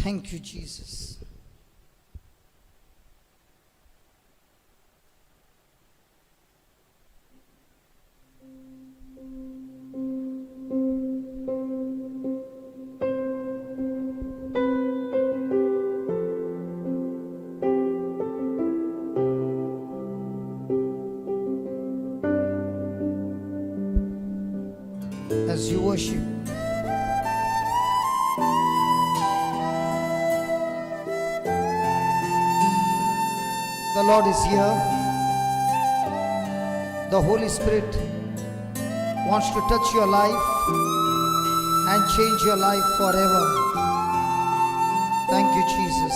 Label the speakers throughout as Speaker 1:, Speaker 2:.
Speaker 1: Thank you, Jesus. As you worship, the Lord is here. The Holy Spirit wants to touch your life and change your life forever. Thank you, Jesus.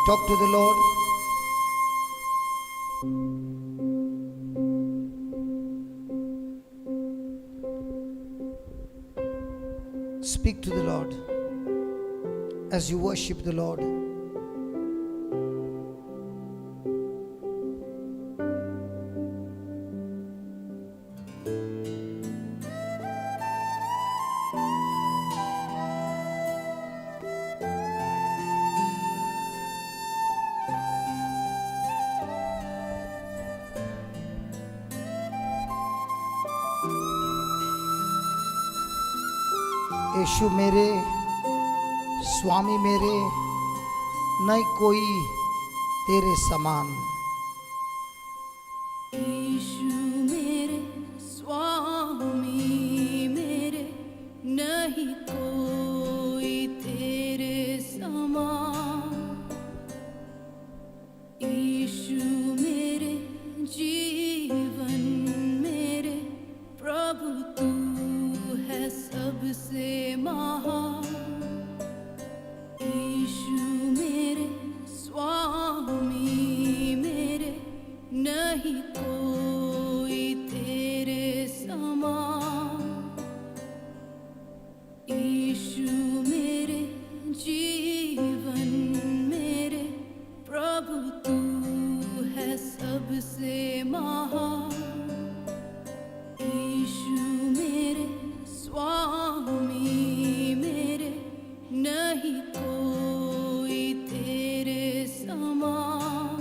Speaker 1: Talk to the Lord. Speak to the Lord as you worship the Lord. यीशु मेरे, स्वामी मेरे, नहीं कोई तेरे समान।
Speaker 2: यीशु मेरे, स्वामी मेरे, नहीं कोई तेरे समान। यीशु मेरे, जीवन मेरे, प्रभु तू है सबसे महान। यीशु मेरे, स्वामी मेरे, नहीं कोई तेरे समान। यीशु मेरे, जीवन मेरे, प्रभु तू है सबसे महान। यीशु मेरे, स्वामी मेरे, नहीं कोई तेरे समान।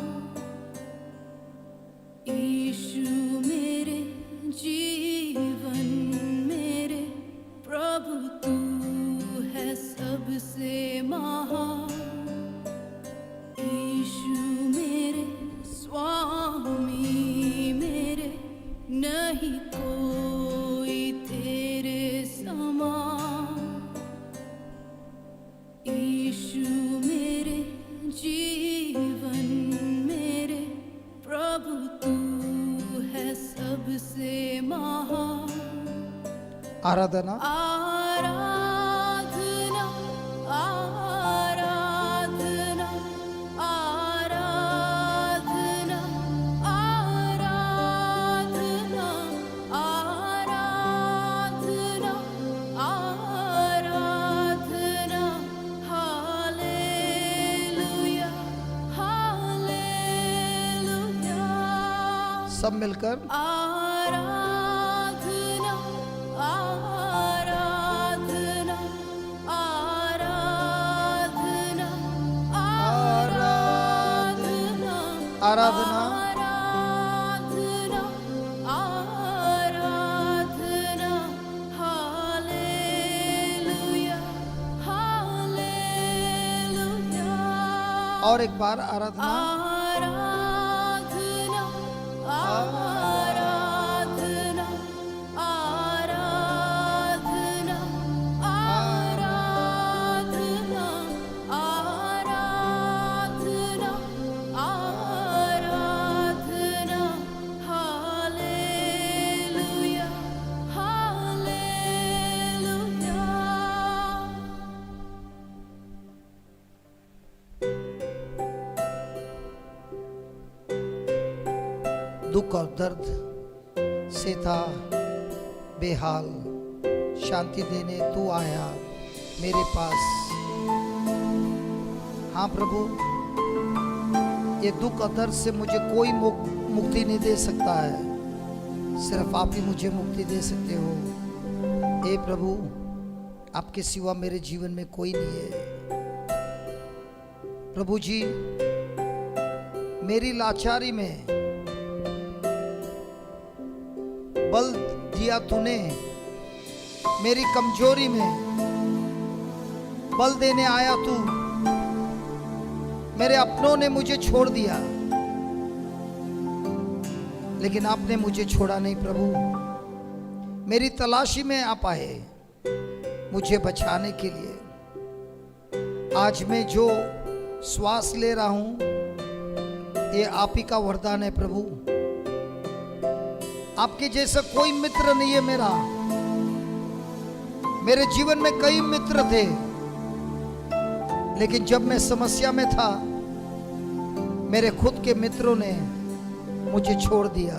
Speaker 2: यीशु मेरे, जीवन मेरे, प्रभु तू है सबसे महान। यीशु मेरे, स्वामी मेरे, नहीं कोई तेरे समान। यीशु मेरे, जीवन मेरे, प्रभु तू है सबसे महान।
Speaker 1: आराधना,
Speaker 2: आराधना, आराधना, आराधना, आराधना, आराधना, आराधना, हालेलुया, हालेलुया।
Speaker 1: सब मिलकर
Speaker 2: आराधना, आराधना, आराधना, आराधना,
Speaker 1: आराधना,
Speaker 2: आराधना, आराधना, हालेलुया, हालेलुया।
Speaker 1: और एक बार आराधना,
Speaker 2: आराधना, आराधना, आराधना, आराधना, आराधना, आराधना, हालेलुया, हालेलुया।
Speaker 1: दुख और दर्द से था बेहाल, शांति देने तू आया मेरे पास। हाँ प्रभु, ये दुख और दर्द से मुझे कोई मुक्ति नहीं दे सकता है, सिर्फ आप ही मुझे मुक्ति दे सकते हो। हे प्रभु, आपके सिवा मेरे जीवन में कोई नहीं है। प्रभु जी, मेरी लाचारी में बल दिया तूने, मेरी कमजोरी में बल देने आया तू। मेरे अपनों ने मुझे छोड़ दिया, लेकिन आपने मुझे छोड़ा नहीं प्रभु। मेरी तलाशी में आप आए मुझे बचाने के लिए। आज मैं जो श्वास ले रहा हूं, ये आप ही का वरदान है प्रभु। आपके जैसा कोई मित्र नहीं है मेरा। मेरे जीवन में कई मित्र थे, लेकिन जब मैं समस्या में था, मेरे खुद के मित्रों ने मुझे छोड़ दिया,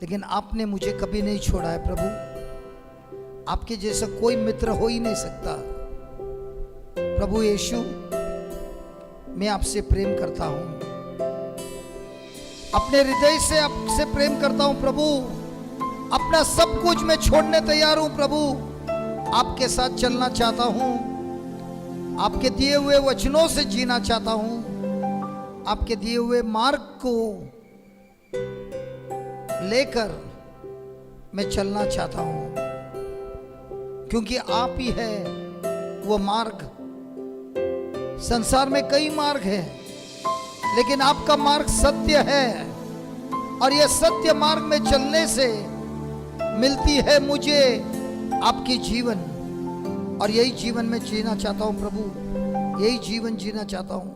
Speaker 1: लेकिन आपने मुझे कभी नहीं छोड़ा है प्रभु। आपके जैसा कोई मित्र हो ही नहीं सकता। प्रभु यीशु, मैं आपसे प्रेम करता हूं, अपने हृदय से आपसे प्रेम करता हूं प्रभु। अपना सब कुछ मैं छोड़ने तैयार हूं प्रभु। आपके साथ चलना चाहता हूं, आपके दिए हुए वचनों से जीना चाहता हूं, आपके दिए हुए मार्ग को लेकर मैं चलना चाहता हूं, क्योंकि आप ही है वो मार्ग। संसार में कई मार्ग है, लेकिन आपका मार्ग सत्य है, और यह सत्य मार्ग में चलने से मिलती है मुझे आपकी जीवन। और यही जीवन में जीना चाहता हूं प्रभु, यही जीवन जीना चाहता हूं।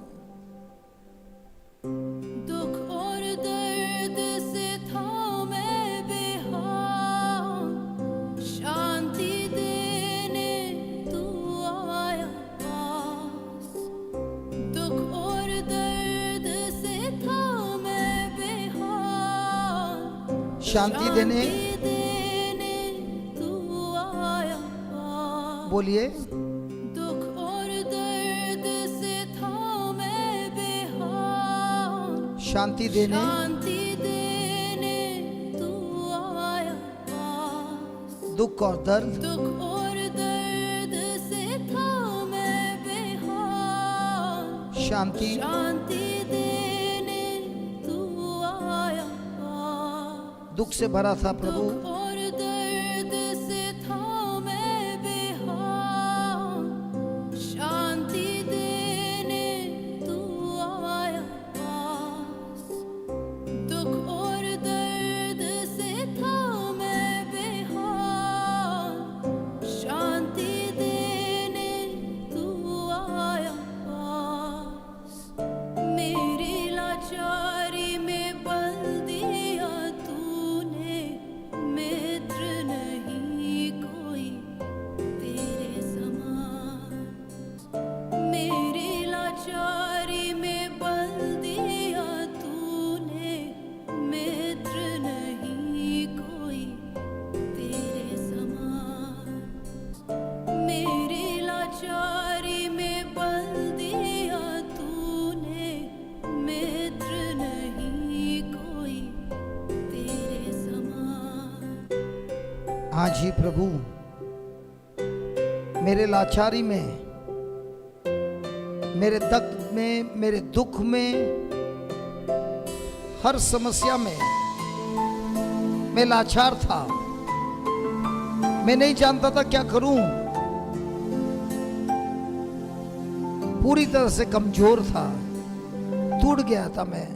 Speaker 2: दुख और दर्द से था मैं बेहाल, शांति देने तू आया पास। दुख और दर्द से था मैं बेहाल,
Speaker 1: शांति देने
Speaker 2: तू आया पास।
Speaker 1: बोलिए।
Speaker 2: दुख और दर्द से था मैं बेहाल,
Speaker 1: शांति देने
Speaker 2: तू आया पास।
Speaker 1: दुख और दर्द
Speaker 2: दुख और दर्द से था मैं बेहाल,
Speaker 1: शांति
Speaker 2: देने तू आया पास।
Speaker 1: दुख से भरा था प्रभु।
Speaker 2: दुख और दर्द से था मैं बेहाल, शांति देने तू आया पास। दुख और दर्द से था मैं बेहाल, शांति देने तू आया पास। मेरी लाचारी में बल दिया तूने, मित्र नहीं कोई तेरे समान। मेरी लाचारी में बल दिया तूने, मित्र नहीं कोई तेरे समान। मेरी लाचारी में बल दिया तूने, मित्र नहीं कोई तेरे समान।
Speaker 1: हाँ जी प्रभु, मेरे लाचारी में, मेरे दर्द में, मेरे दुख में, हर समस्या में मैं लाचार था। मैं नहीं जानता था क्या करूं। पूरी तरह से कमजोर था, टूट गया था मैं।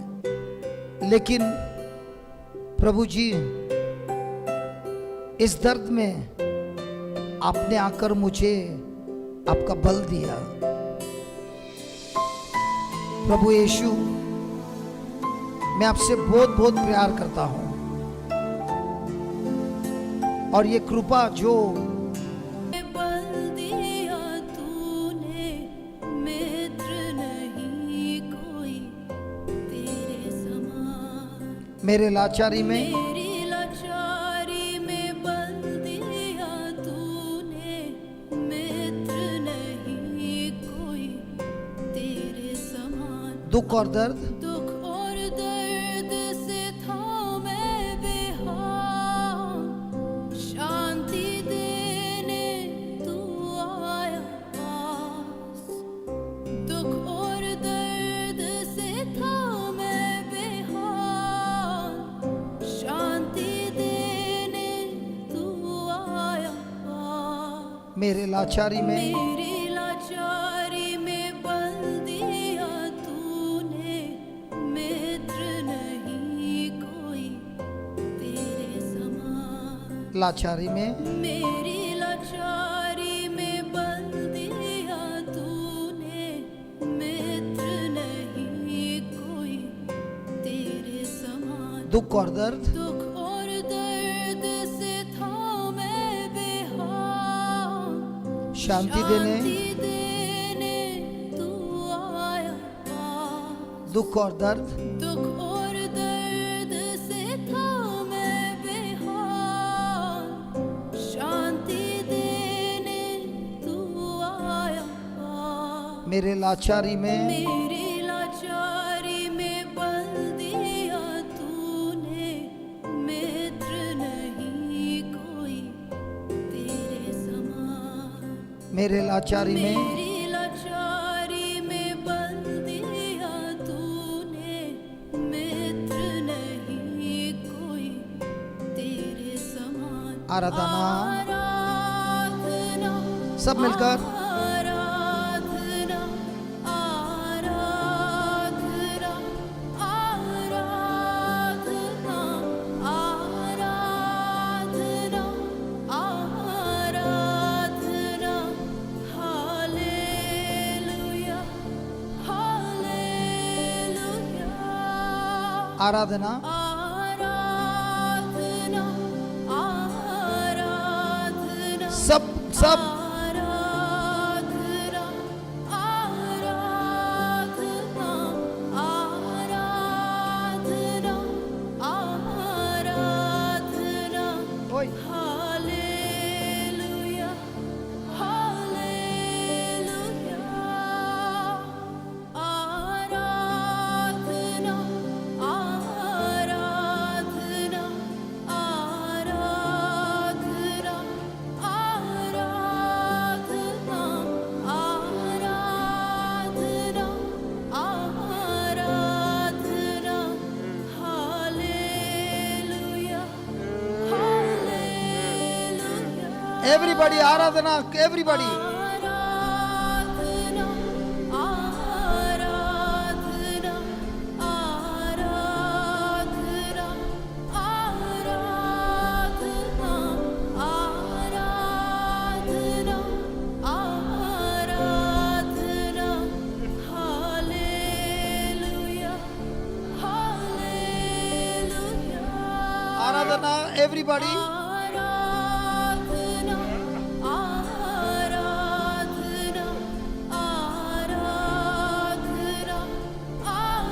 Speaker 1: लेकिन प्रभु जी, इस दर्द में आपने आकर मुझे आपका बल दिया। प्रभु यीशु, मैं आपसे बहुत बहुत प्यार करता हूं, और ये कृपा जो
Speaker 2: बल दिया तूने, मित्र नहीं कोई तेरे समान।
Speaker 1: मेरे लाचारी में,
Speaker 2: मेरी लाचारी में बल दिया तूने, मित्र नहीं कोई तेरे समान।
Speaker 1: दुख और दर्द
Speaker 2: दुख और दर्द से था मैं बेहाल, शांति देने
Speaker 1: मेरे लाचारी में
Speaker 2: मेरी लाचारी में बल दिया तूने, मित्र नहीं कोई तेरे समान।
Speaker 1: लाचारी में
Speaker 2: मेरी लाचारी में बल दिया तूने, मित्र नहीं कोई तेरे समान।
Speaker 1: दुख और दर्द
Speaker 2: दुख और दर्द से था मैं बेहाल,
Speaker 1: शांति देने
Speaker 2: देने तू आया पास।
Speaker 1: दुख और दर्द
Speaker 2: दुख और दर्द से था मैं बेहाल, शांति देने तू आया पास।
Speaker 1: मेरे लाचारी में
Speaker 2: मेरी लाचारी में बल दिया तूने, मित्र नहीं कोई तेरे समान।
Speaker 1: मेरे लाचारी में
Speaker 2: मेरी लाचारी में बल दिया तूने, मित्र नहीं कोई तेरे समान।
Speaker 1: आराधना
Speaker 2: आराधना
Speaker 1: सब मिलकर
Speaker 2: आराधना आराधना आराधना आराधना आराधना। Hallelujah hallelujah.
Speaker 1: आराधना
Speaker 2: आराधना आराधना
Speaker 1: सब सब
Speaker 2: आराधना आराधना आराधना आराधना।
Speaker 1: ओए
Speaker 2: हालेलुया हालेलुया। आराधना आराधना आराधना आराधना आराधना आराधना। Hallelujah hallelujah.
Speaker 1: एवरीबॉडी आराधना एवरीबॉडी
Speaker 2: आराधना आराधना आराधना आराधना आराधना आराधना। Hallelujah hallelujah.
Speaker 1: आराधना एवरीबॉडी
Speaker 2: आराधना आराधना आराधना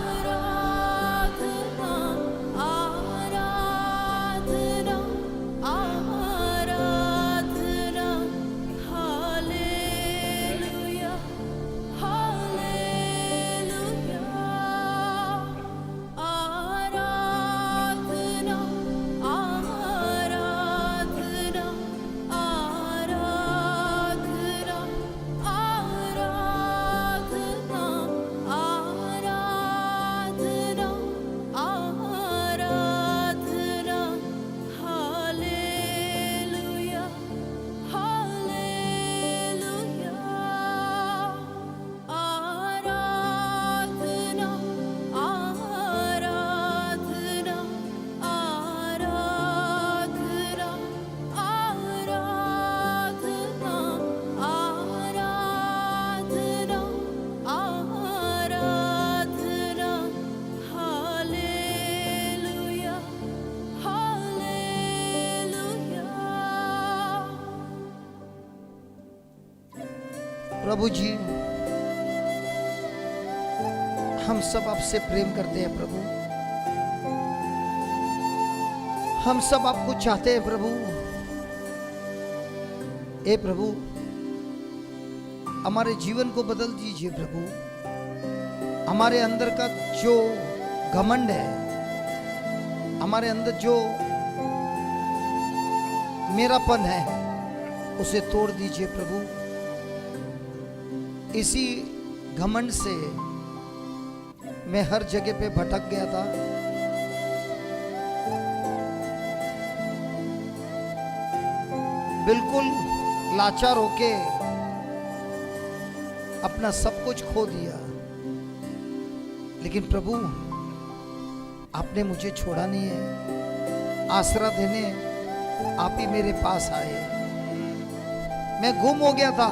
Speaker 2: आराधना आराधना आराधना। Hallelujah hallelujah. आराधना आराधना आराधना आराधना आराधना आराधना। Hallelujah hallelujah. आराधना आराधना आराधना आराधना आराधना आराधना। Hallelujah hallelujah.
Speaker 1: प्रभु जी हम सब आपसे प्रेम करते हैं प्रभु, हम सब आपको चाहते हैं प्रभु। ए प्रभु हमारे जीवन को बदल दीजिए प्रभु। हमारे अंदर का जो घमंड है, हमारे अंदर जो मेरापन है, उसे तोड़ दीजिए प्रभु। इसी घमंड से मैं हर जगह पे भटक गया था। बिल्कुल लाचार होके अपना सब कुछ खो दिया, लेकिन प्रभु आपने मुझे छोड़ा नहीं है। आसरा देने आप ही मेरे पास आए। मैं गुम हो गया था,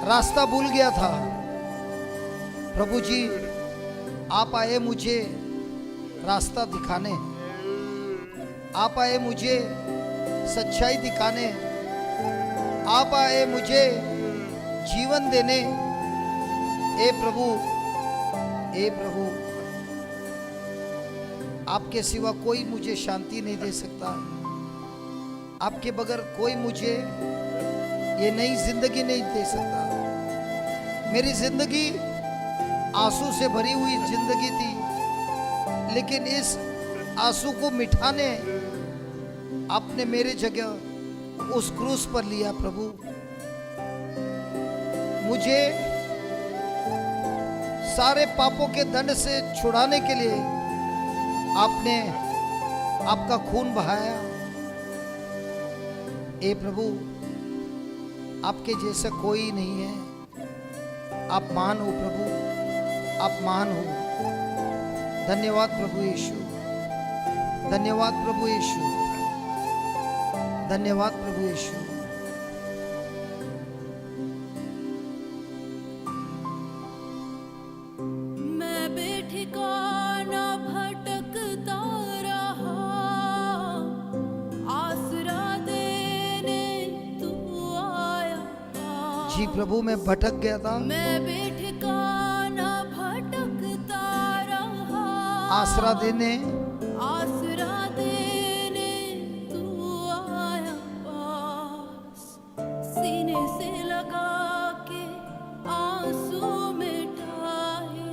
Speaker 1: रास्ता भूल गया था। प्रभु जी आप आए मुझे रास्ता दिखाने, आप आए मुझे सच्चाई दिखाने, आप आए मुझे जीवन देने। ए प्रभु, ए प्रभु, आपके सिवा कोई मुझे शांति नहीं दे सकता। आपके बगैर कोई मुझे ये नई जिंदगी नहीं दे सकता। मेरी जिंदगी आंसू से भरी हुई जिंदगी थी, लेकिन इस आंसू को मिटाने आपने मेरे जगह उस क्रूस पर लिया। प्रभु मुझे सारे पापों के दंड से छुड़ाने के लिए आपने आपका खून बहाया। ए प्रभु आपके जैसा कोई नहीं है। आप महान हो प्रभु, आप महान हो। धन्यवाद प्रभु यीशु, धन्यवाद प्रभु यीशु, धन्यवाद प्रभु यीशु।
Speaker 2: मैं बेठिकाना भटकता रहा, आसरा देने तू आया।
Speaker 1: जी प्रभु मैं भटक गया था,
Speaker 2: मैं बेठिकाना भटकता रहा,
Speaker 1: आसरा देने
Speaker 2: आसरा देने तू आया पास। सीने से लगा के आंसू मिटाए,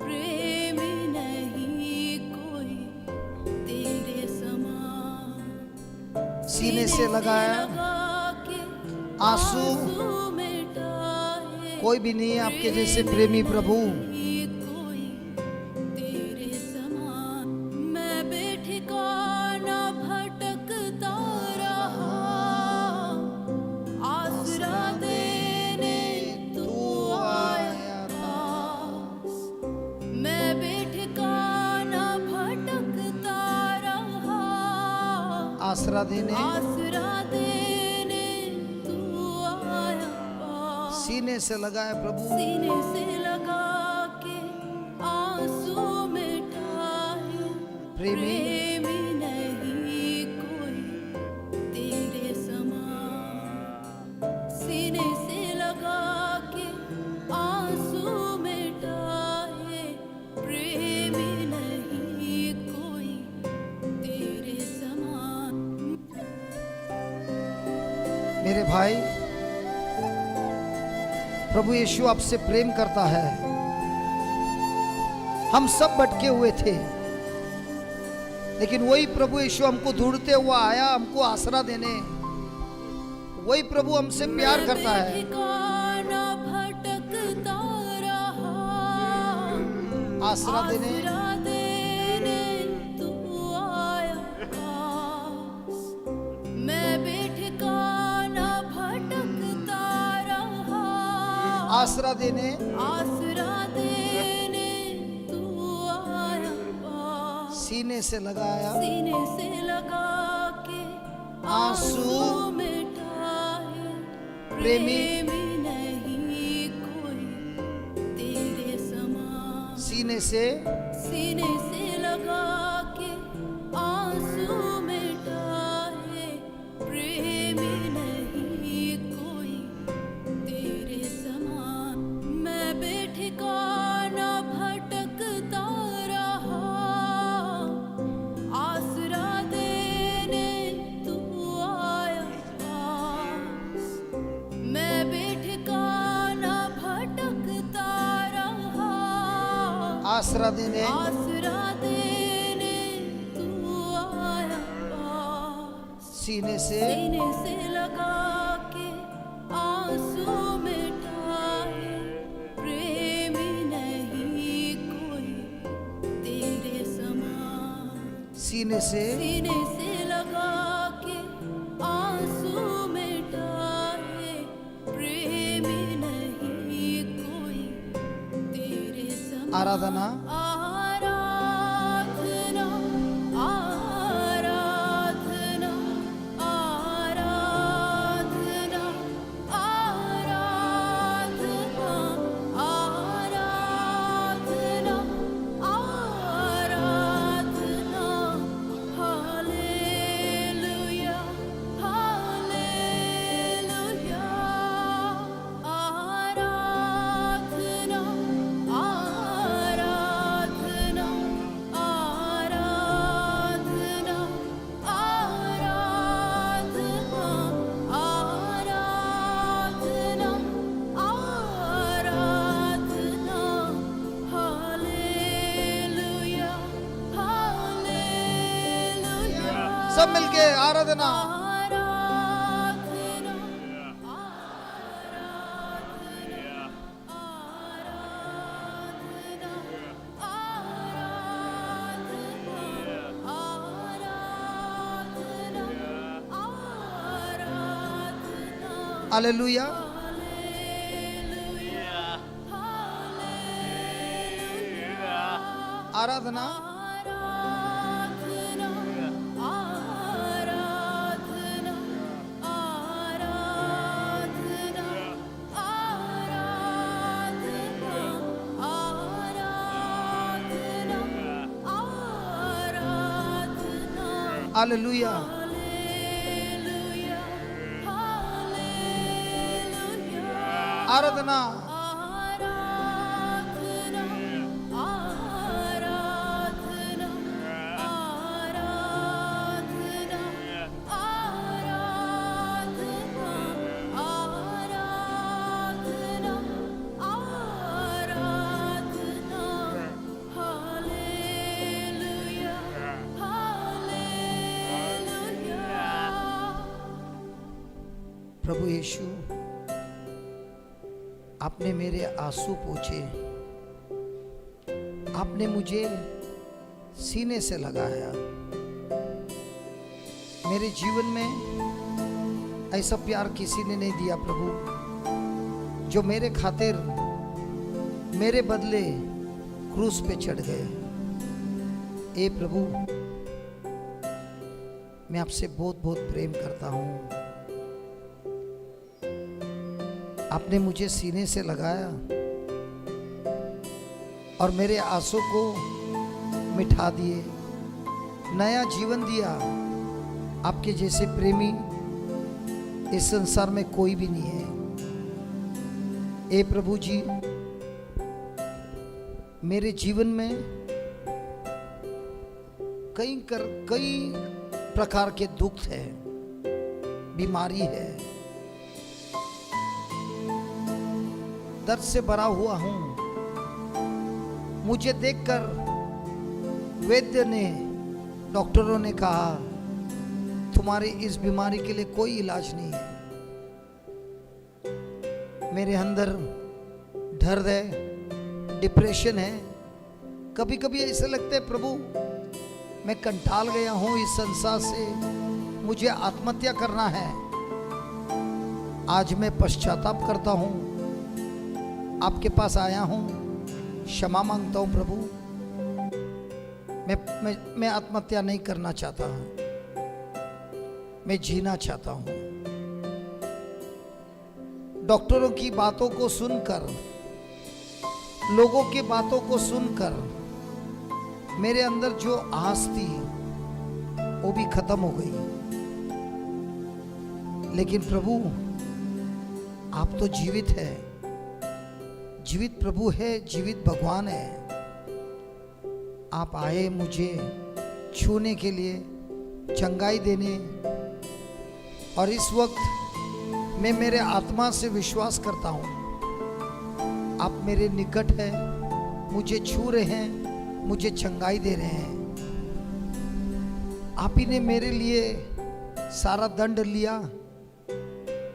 Speaker 2: प्रेमी नहीं कोई तेरे समान।
Speaker 1: सीने से लगाया
Speaker 2: के
Speaker 1: आंसू
Speaker 2: मिटाए,
Speaker 1: कोई भी नहीं है आपके जैसे प्रेमी प्रभु।
Speaker 2: कोई तेरे समान। मैं बेठिकाना भटकता रहा, आसरा देने तू आया पास। मैं बेठिकाना भटकता रहा,
Speaker 1: आसरा देने
Speaker 2: आसरा देने तू आया पास।
Speaker 1: सीने से लगाया प्रभु,
Speaker 2: सीने से लगा के आंसू मिटाए, प्रेमी नहीं कोई तेरे समान। सीने से लगा के आंसू मिटाए, प्रेमी नहीं कोई तेरे समान।
Speaker 1: मेरे भाई प्रभु यीशु आपसे प्रेम करता है। हम सब भटके हुए थे, लेकिन वही प्रभु यीशु हमको ढूंढते हुआ आया, हमको आसरा देने। वही प्रभु हमसे प्यार करता है।
Speaker 2: ठिकाना भटकता रहा,
Speaker 1: आसरा देने
Speaker 2: आसरा देने तू आया पास। मैं बेठिकाना भटकता रहा,
Speaker 1: आसरा देने
Speaker 2: आसरा देने तू आया पास।
Speaker 1: सीने से लगाया
Speaker 2: सीने से लगा के
Speaker 1: आंसू
Speaker 2: मिटाए,
Speaker 1: प्रेमी
Speaker 2: नहीं कोई तेरे समान।
Speaker 1: सीने से
Speaker 2: सीने से लगा के आंसू मिटाए, प्रेमी नहीं कोई तेरे समान। मैं बेठिकाना भटकता रहा, आसरा देने तू आया पास। मैं बेठिकाना भटकता रहा,
Speaker 1: आसरा देने
Speaker 2: आसरा देने तू आया पास।
Speaker 1: सीने से
Speaker 2: सीने से लगा के आंसू मिटाए, प्रेमी नहीं कोई तेरे समान।
Speaker 1: सीने से
Speaker 2: सीने से लगा के आंसू मिटाए,
Speaker 1: आराधना
Speaker 2: आराधना आराधना आराधना आराधना आराधना आराधना हालेलुया हालेलुया आराधना आराधना आराधना आराधना आराधना हालेलुया हालेलुया
Speaker 1: सब मिलके आराधना हालेलुया आराधना हालेलुया आराधना प्रभु यीशु आपने मेरे आंसू पोंछे, आपने मुझे सीने से लगाया। मेरे जीवन में ऐसा प्यार किसी ने नहीं दिया प्रभु, जो मेरे खातिर मेरे बदले क्रूस पे चढ़ गए। ए प्रभु, मैं आपसे बहुत बहुत प्रेम करता हूँ। आपने मुझे सीने से लगाया और मेरे आंसू को मिठा दिए, नया जीवन दिया। आपके जैसे प्रेमी इस संसार में कोई भी नहीं है। ए प्रभु जी, मेरे जीवन में कई प्रकार के दुख है, बीमारी है, दर्द से भरा हुआ हूं। मुझे देखकर वैद्य ने, डॉक्टरों ने कहा तुम्हारी इस बीमारी के लिए कोई इलाज नहीं है। मेरे अंदर डर है, डिप्रेशन है। कभी कभी ऐसे लगता है प्रभु मैं कंटाल गया हूं इस संसार से, मुझे आत्महत्या करना है। आज मैं पश्चाताप करता हूं, आपके पास आया हूं, क्षमा मांगता हूं प्रभु। मैं आत्महत्या नहीं करना चाहता, मैं जीना चाहता हूं। डॉक्टरों की बातों को सुनकर, लोगों की बातों को सुनकर मेरे अंदर जो आस थी वो भी खत्म हो गई। लेकिन प्रभु आप तो जीवित है, जीवित प्रभु है, जीवित भगवान है। आप आए मुझे छूने के लिए, चंगाई देने। और इस वक्त मैं मेरे आत्मा से विश्वास करता हूं आप मेरे निकट हैं, मुझे छू रहे हैं, मुझे चंगाई दे रहे हैं। आप ही ने मेरे लिए सारा दंड लिया,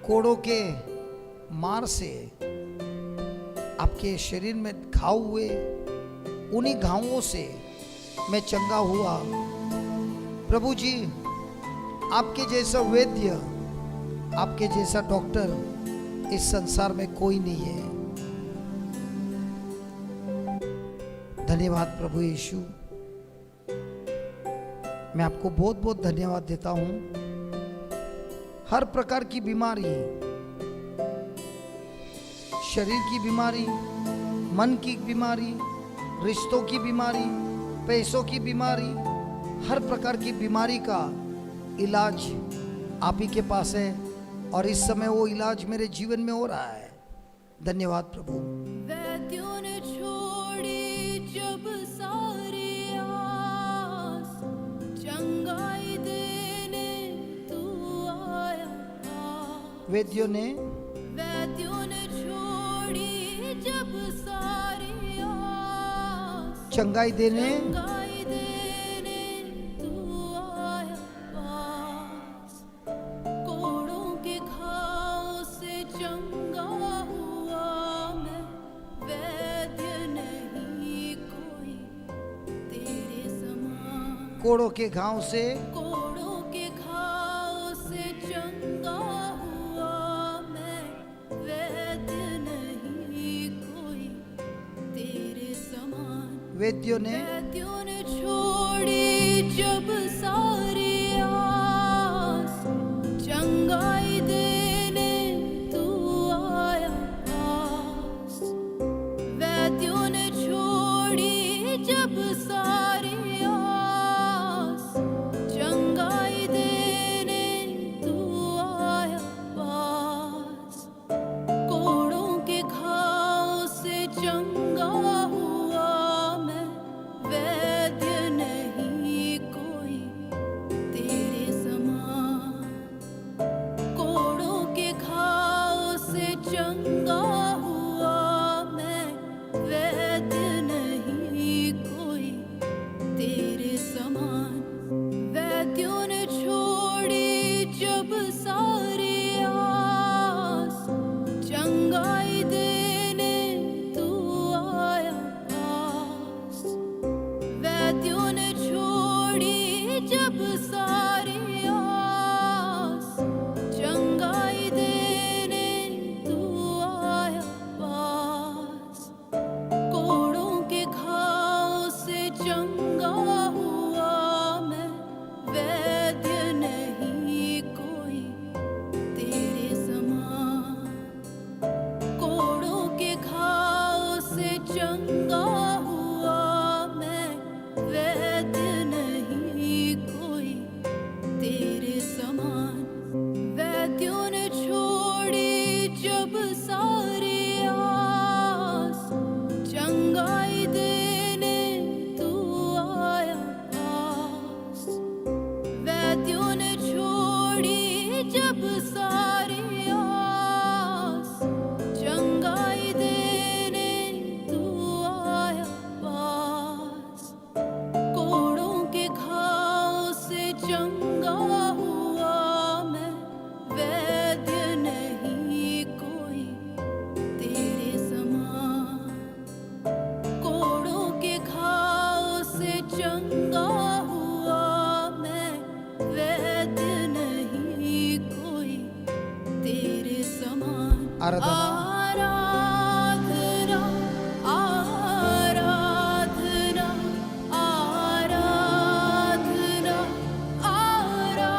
Speaker 1: कोड़ों के मार से आपके शरीर में घाव हुए, उन्हीं घावों से मैं चंगा हुआ। प्रभु जी, आपके जैसा वैद्य, आपके जैसा डॉक्टर इस संसार में कोई नहीं है। धन्यवाद प्रभु यीशु। मैं आपको बहुत बहुत धन्यवाद देता हूं। हर प्रकार की बीमारी, शरीर की बीमारी, मन की बीमारी, रिश्तों की बीमारी, पैसों की बीमारी, हर प्रकार की बीमारी का इलाज आप ही के पास है और इस समय वो इलाज मेरे जीवन में हो रहा है। धन्यवाद प्रभु।
Speaker 2: वैद्यों ने छोड़ी जब सारी आस, चंगाई देने तू आया पास।
Speaker 1: वैद्यों ने
Speaker 2: छोड़ी जब सारी आस,
Speaker 1: चंगाई देने
Speaker 2: चंगाई देने तू आया पास। कोड़ों के घाव से चंगा हुआ मैं, वैद्य नहीं कोई तेरे समान।
Speaker 1: कोड़ों के घाव से
Speaker 2: कोड़ों के घाव से चंगा हुआ मैं, वैद्य नहीं कोई तेरे समान।
Speaker 1: वैद्यों ने
Speaker 2: छोड़ी जब सारी आस, चंगाई देने तू आया पास। वैद्यों ने छोड़ी जब सारी आस, चंगाई देने तू आया पास। कोड़ों के घाव से चंगा हुआ मैं, वैद्य नहीं कोई तेरे समान। कोड़ों के घाव से चंगा हुआ मैं, वैद्य नहीं कोई तेरे समान। वैद्यों ने छोड़ी जब सारी आस, चंगाई देने तू आया पास। वैद्यों ने छोड़ी जब सारी आस, चंगाई देने तू आया पास। कोड़ों के घाव से चंगा हुआ मैं, वैद्य नहीं कोई तेरे समान। कोड़ों के घाव से चंगा हुआ मैं, वैद्य नहीं कोई तेरे समान। वैद्यों ने छोड़ी जब सारी आस, चंगाई देने तू आया पास। वैद्यों ने छोड़ी जब सारी आस, चंगाई देने तू आया पास। कोड़ों के घाव से चंगा हुआ मैं, वैद्य नहीं कोई तेरे समान। कोड़ों के घाव से चंगा हुआ मैं, वैद्य नहीं कोई तेरे समान।
Speaker 1: आराधना
Speaker 2: आराधना आराधना आराधना आराधना।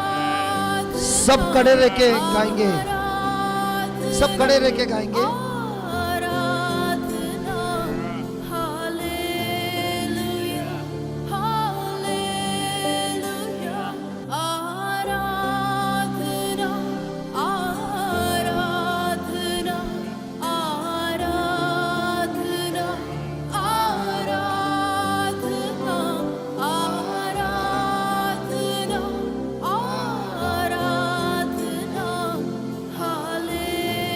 Speaker 1: सब खड़े रह के गाएंगे, सब खड़े रह के गाएंगे।
Speaker 2: आराधना हालेलुया हालेलुया। आराधना आराधना आराधना आराधना आराधना आराधना हालेलुया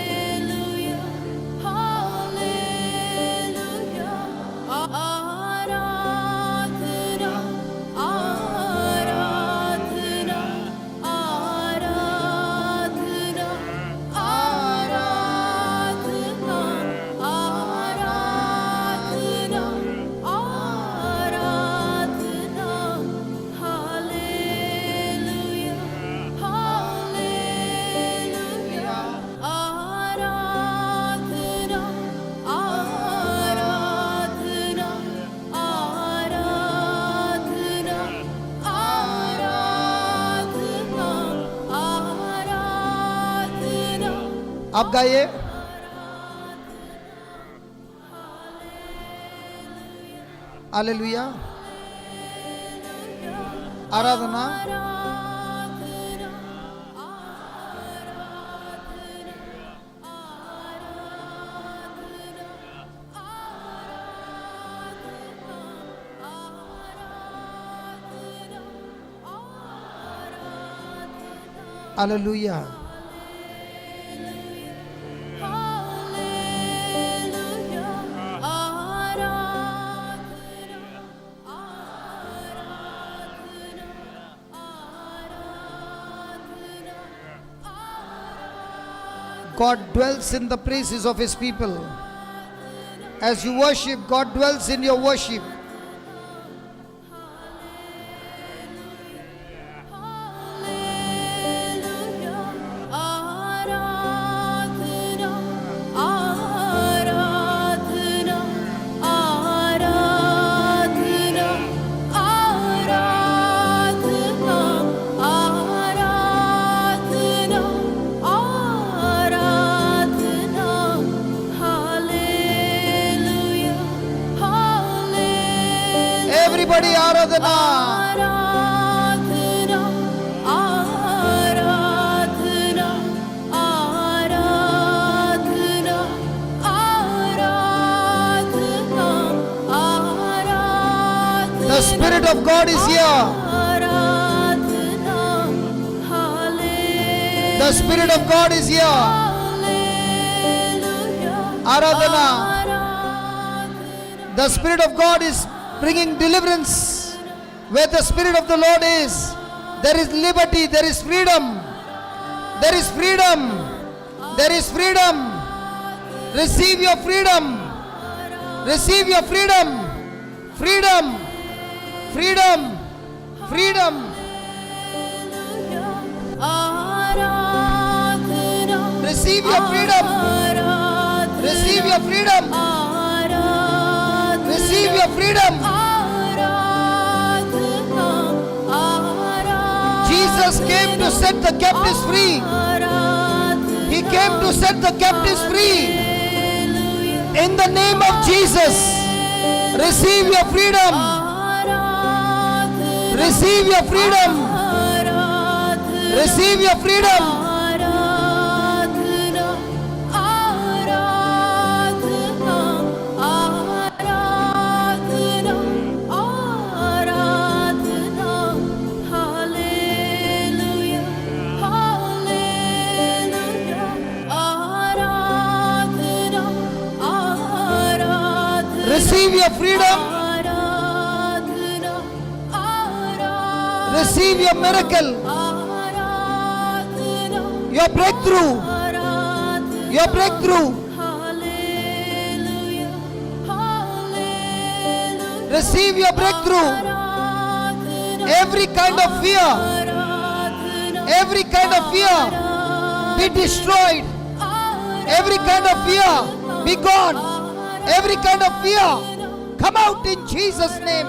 Speaker 1: आप गाइए। Hallelujah. Aradhana hallelujah. God dwells in the praises of his people. As you worship, God dwells in your worship. Everybody Aradhana. The Spirit of God is here. The Spirit of God is here. Aradhana. The Spirit of God is bringing deliverance. Where the Spirit of the Lord is, there is liberty, there is freedom. There is freedom. There is freedom. Receive your freedom. Receive your freedom. Freedom. Freedom. Freedom. Receive your freedom. Receive your freedom. Receive your freedom. Jesus came to set the captives free. He came to set the captives free. In the name of Jesus, receive your freedom. Receive your freedom. Receive your freedom. Receive your freedom. Receive your miracle. Your breakthrough. Your breakthrough. Receive your breakthrough. Every kind of fear. Every kind of fear be destroyed. Every kind of fear be gone. Every kind of fear, come out in Jesus' name.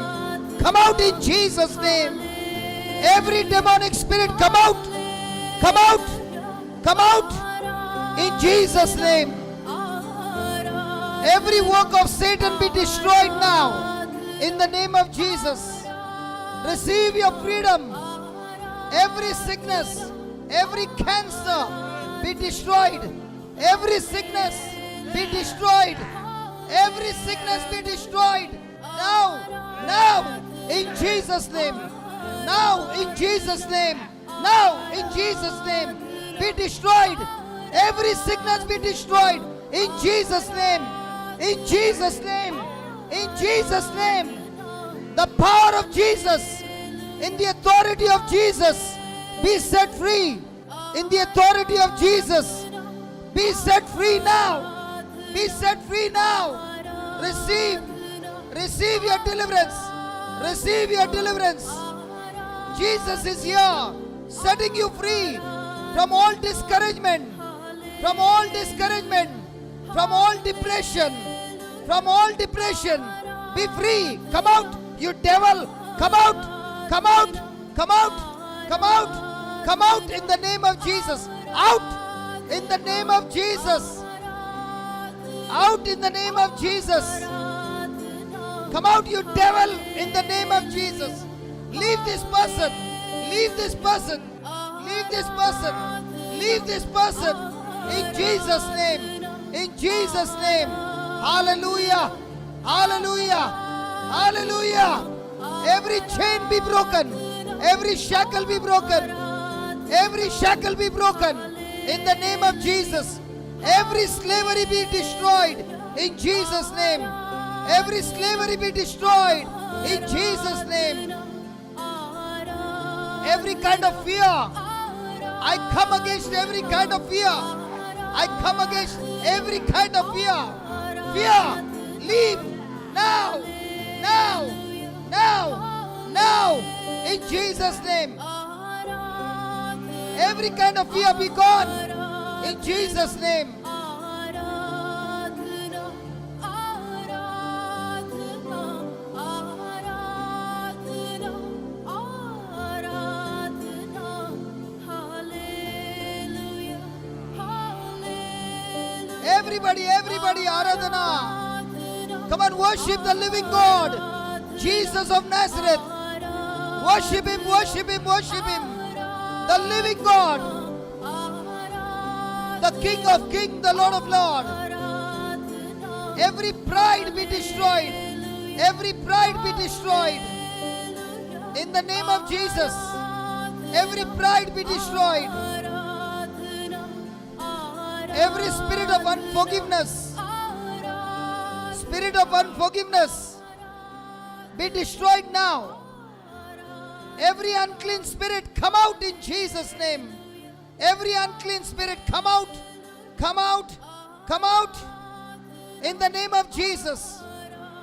Speaker 1: Come out in Jesus' name. Every demonic spirit, come out. Come out. Come out in Jesus' name. Every work of Satan be destroyed now in the name of Jesus. Receive your freedom. Every sickness, every cancer be destroyed. Every sickness be destroyed. Every sickness be destroyed now, now in Jesus' name. Now in Jesus' name. Now in Jesus' name. Be destroyed. Every sickness be destroyed in Jesus' name. In Jesus' name. In Jesus' name. The power of Jesus, in the authority of Jesus, be set free. In the authority of Jesus, be set free now. Be set free now. Receive your deliverance. Receive your deliverance. Jesus is here, setting you free from all discouragement, from all discouragement, from all depression, from all depression. Be free. Come out, you devil. Come out. Come out. Come out. Come out. Come out in the name of Jesus. Out. In the name of Jesus. Out in the name of Jesus. Come out, you devil, in the name of Jesus. Leave this person. Leave this person. Leave this person. Leave this person. In Jesus' name. In Jesus' name. Hallelujah. Hallelujah. Hallelujah. Every chain be broken. Every shackle be broken. Every shackle be broken. In the name of Jesus. Every slavery be destroyed. In Jesus' name. Every slavery be destroyed. In Jesus' name. Every kind of fear. I come against every kind of fear. I come against every kind of fear. Fear. Leave. Now. Now. Now. Now. In Jesus' name. Every kind of fear be gone. In Jesus' name. Everybody, Aradhana. Come on, worship the living God, Jesus of Nazareth. Worship Him, worship Him, worship Him. The living God, the King of Kings, the Lord of Lords. Every pride be destroyed. Every pride be destroyed. In the name of Jesus. Every pride be destroyed. Every spirit of unforgiveness, be destroyed now. Every unclean spirit come out in Jesus' name. Every unclean spirit come out, come out, come out in the name of Jesus.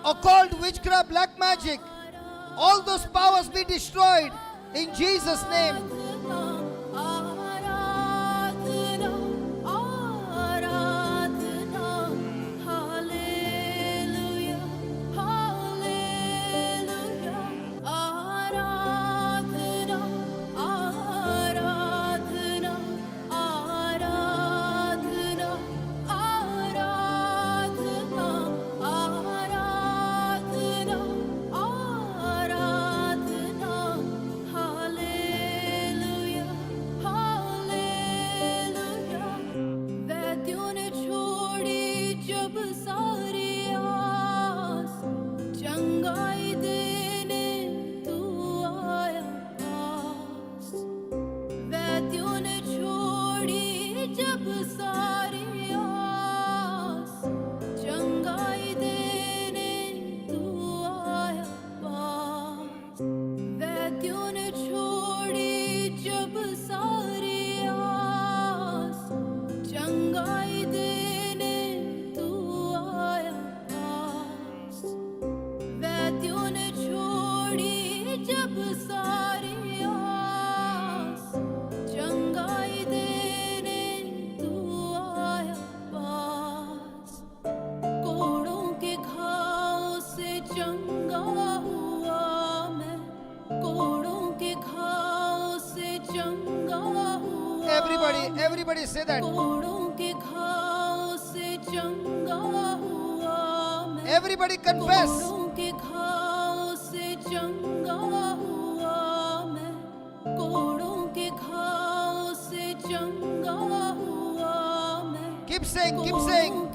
Speaker 1: Occult, witchcraft, black magic, all those powers be destroyed in Jesus' name. Everybody say that. Everybody confess. Keep saying, keep saying.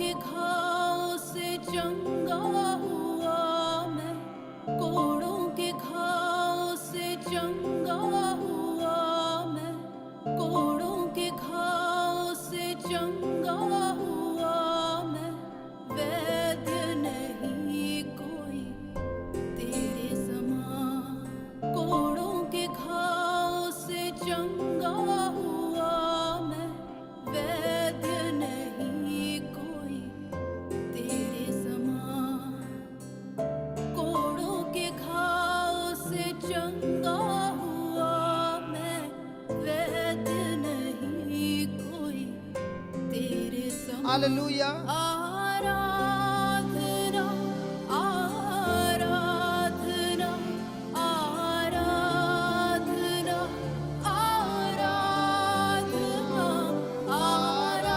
Speaker 1: Hallelujah.
Speaker 2: Aradhana, Aradhana, Aradhana, Aradhana, Aradhana.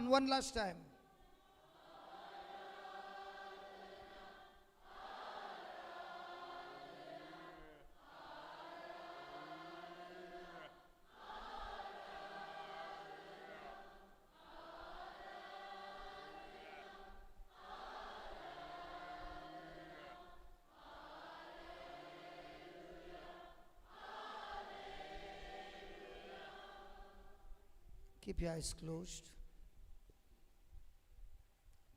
Speaker 1: on, one last time. Keep your eyes closed.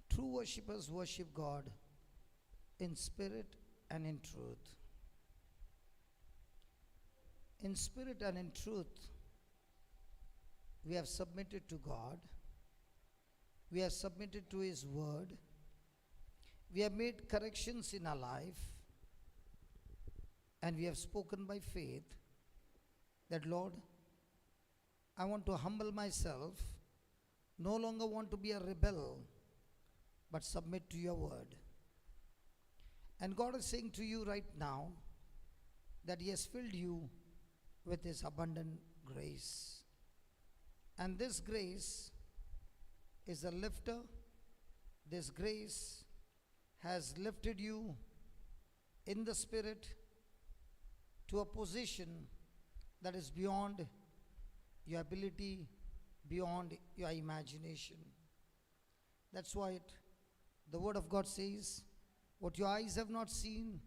Speaker 1: True worshippers worship God in spirit and in truth. In spirit and in truth, we have submitted to God. We have submitted to His word. We have made corrections in our life. And we have spoken by faith that, Lord, I want to humble myself, no longer want to be a rebel, but submit to your word. And God is saying to you right now that He has filled you with His abundant grace. And this grace is a lifter. This grace has lifted you in the spirit to a position that is beyond your ability, beyond your imagination. That's why the word of God says, what your eyes have not seen,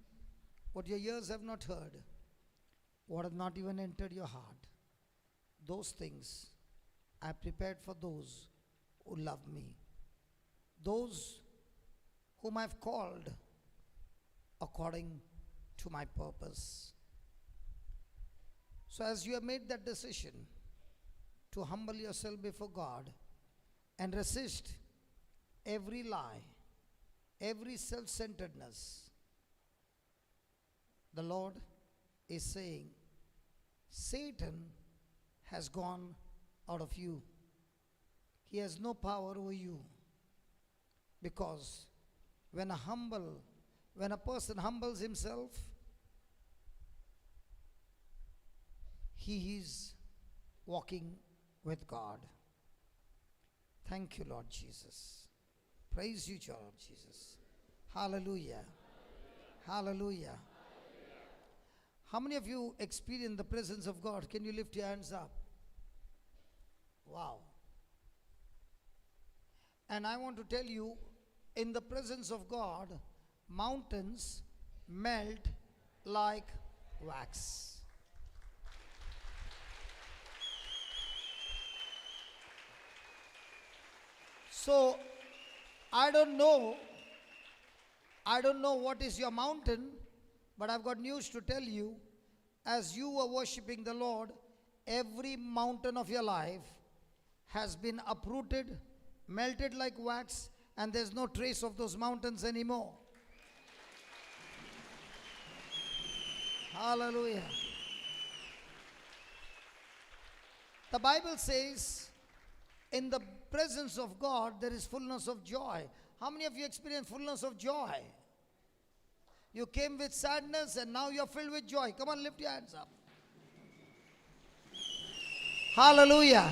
Speaker 1: what your ears have not heard, what have not even entered your heart, those things I prepared for those who love me, those whom I have called according to my purpose. So as you have made that decision to humble yourself before God and resist every lie, every self-centeredness, the Lord is saying, Satan has gone out of you. He has no power over you. Because when a person humbles himself, he is walking with God. Thank you, Lord Jesus. Praise you, Lord Jesus. Hallelujah. Hallelujah. How many of you experience the presence of God? Can you lift your hands up? Wow. And I want to tell you, in the presence of God, mountains melt like wax. So, I don't know what is your mountain, but I've got news to tell you. As you are worshiping the Lord, every mountain of your life has been uprooted, melted like wax, and there's no trace of those mountains anymore. Hallelujah. The Bible says, in the presence of God, there is fullness of joy. How many of you experience fullness of joy? You came with sadness and now you're filled with joy. Come on, lift your hands up. Hallelujah.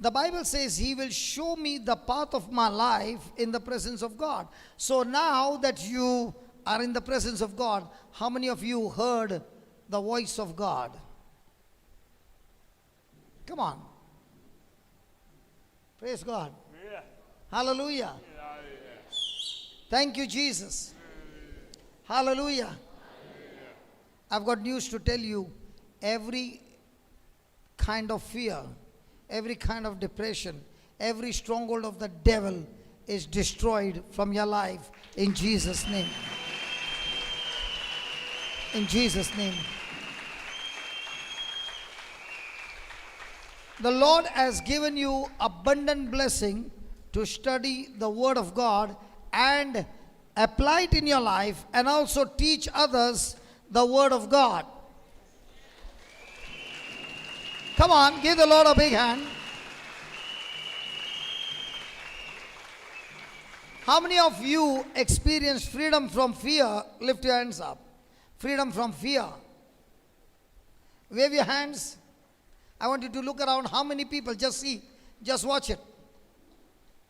Speaker 1: The Bible says He will show me the path of my life in the presence of God. So now that you are in the presence of God, how many of you heard the voice of God? Come on. Praise God. Yeah. Hallelujah. Yeah. Thank you, Jesus. Hallelujah. I've got news to tell you. Every kind of fear, every kind of depression, every stronghold of the devil is destroyed from your life in Jesus' name. In Jesus' name. The Lord has given you abundant blessing to study the Word of God and apply it in your life and also teach others the Word of God. Come on, give the Lord a big hand. How many of you experience freedom from fear? Lift your hands up. Freedom from fear. Wave your hands. I want you to look around. How many people? Just see. Just watch it.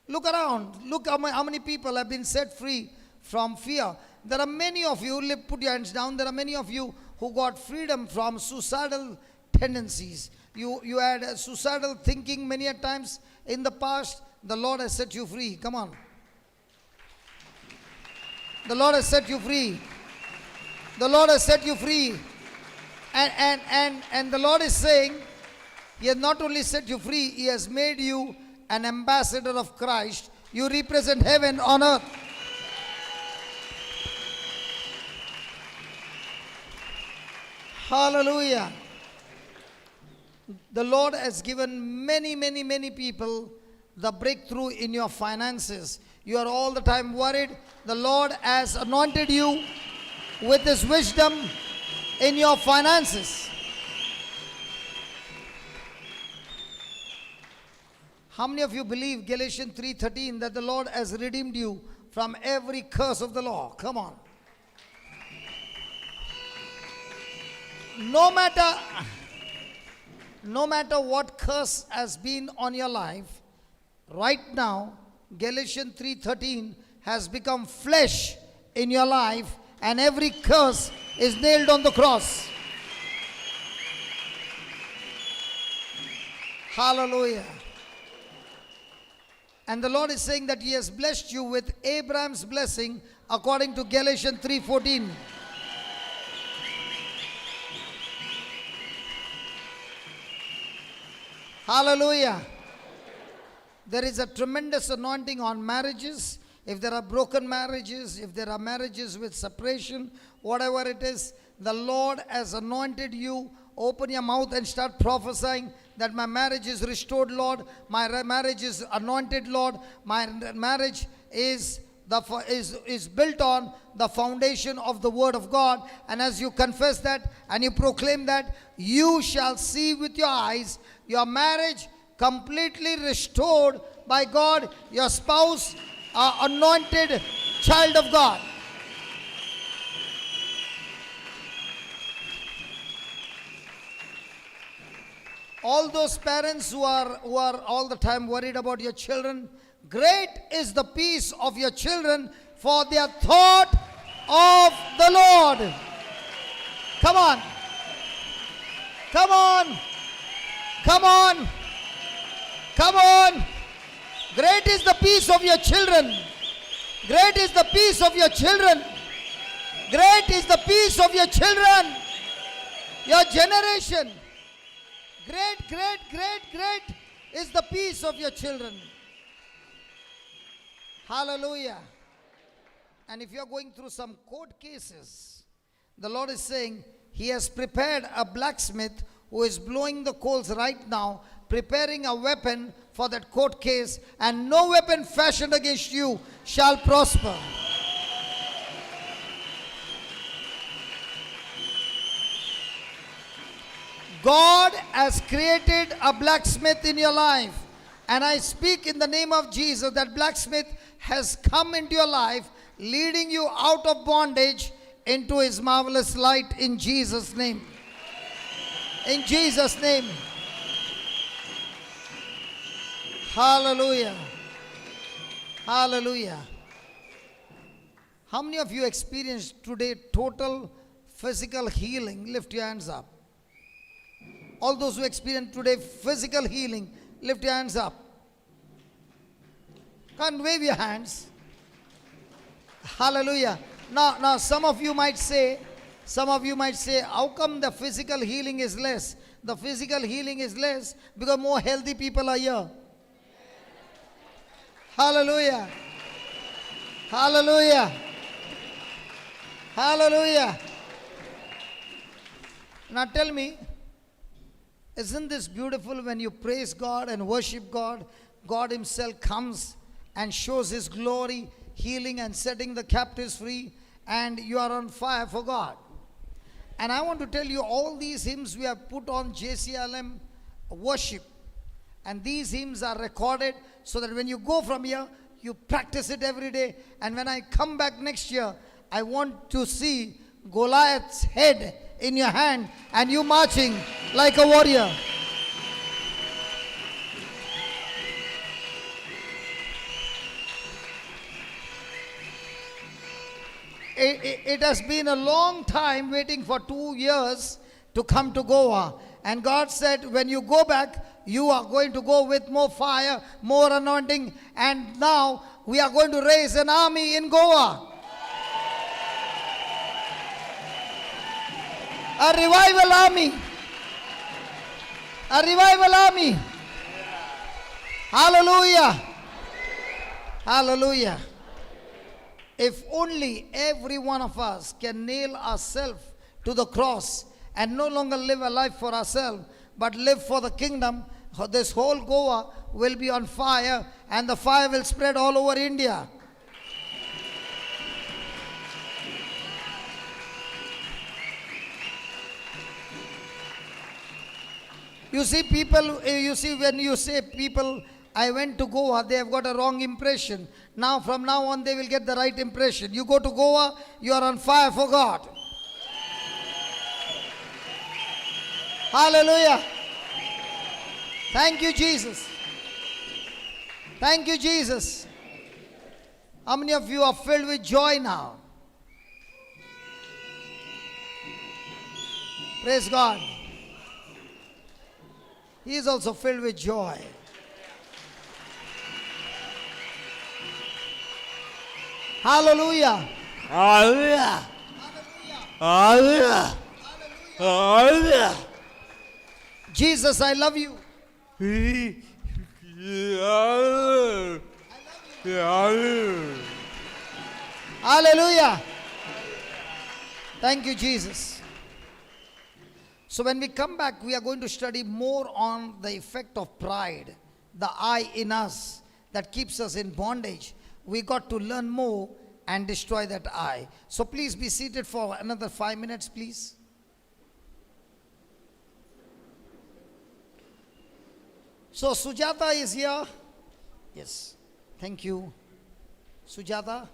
Speaker 1: Look around. Look how many people have been set free from fear. There are many of you, put your hands down. There are many of you who got freedom from suicidal tendencies. You had suicidal thinking many a times in the past. The Lord has set you free. Come on. The Lord has set you free. The Lord has set you free. And the Lord is saying, He has not only set you free, He has made you an ambassador of Christ. You represent heaven on earth. Hallelujah. The Lord has given many people the breakthrough in your finances. You are all the time worried. The Lord has anointed you with His wisdom in your finances. How many of you believe Galatians 3:13 that the Lord has redeemed you from every curse of the law? Come on. No matter what curse has been on your life, right now Galatians 3:13 has become flesh in your life, and every curse is nailed on the cross. Hallelujah. And the Lord is saying that He has blessed you with Abraham's blessing according to Galatians 3:14. Hallelujah. There is a tremendous anointing on marriages. If there are broken marriages, if there are marriages with separation, whatever it is, the Lord has anointed you. Open your mouth and start prophesying that my marriage is restored, Lord. My marriage is anointed, Lord. My marriage is built on the foundation of the Word of God. And as you confess that and you proclaim that, you shall see with your eyes your marriage completely restored by God, your spouse, anointed child of God. All those parents who are all the time worried about your children, great is the peace of your children, for their thought of the Lord. Come on. Come on. Come on. Come on. Great is the peace of your children. Great is the peace of your children. Great is the peace of your children. Your generation. Great is the peace of your children. Hallelujah. And if you are going through some court cases, the Lord is saying He has prepared a blacksmith who is blowing the coals right now, preparing a weapon for that court case, and no weapon fashioned against you shall prosper. God has created a blacksmith in your life, and I speak in the name of Jesus that blacksmith has come into your life, leading you out of bondage into His marvelous light in Jesus' name. In Jesus' name. Hallelujah. Hallelujah. How many of you experienced today total physical healing? Lift your hands up. All those who experienced today physical healing, lift your hands up. Can't wave your hands. Hallelujah. Now some of you might say, how come the physical healing is less? The physical healing is less because more healthy people are here. Hallelujah. Hallelujah. Hallelujah. Now tell me, isn't this beautiful when you praise God and worship God? God Himself comes and shows His glory, healing and setting the captives free, and you are on fire for God. And I want to tell you, all these hymns we have put on JCLM worship, and these hymns are recorded so that when you go from here, you practice it every day. And when I come back next year, I want to see Goliath's head in your hand and you marching like a warrior. it has been a long time waiting for 2 years to come to Goa. And God said, when you go back, you are going to go with more fire, more anointing. And now we are going to raise an army in Goa. A revival army. A revival army. Hallelujah. Hallelujah. If only every one of us can nail ourselves to the cross and no longer live a life for ourselves, but live for the kingdom, this whole Goa will be on fire and the fire will spread all over India. You see, people, when you say people, I went to Goa, they have got a wrong impression. Now, from now on, they will get the right impression. You go to Goa, you are on fire for God. Hallelujah. Thank you, Jesus. Thank you, Jesus. How many of you are filled with joy now? Praise God. He is also filled with joy. Hallelujah.
Speaker 3: Hallelujah. Hallelujah. Hallelujah.
Speaker 1: Jesus, I love you. Hallelujah. Thank you, Jesus. So when we come back, we are going to study more on the effect of pride, the I in us that keeps us in bondage. We got to learn more and destroy that I. So please be seated for another 5 minutes, please. So Sujata is here. Yes. Thank you. Sujata.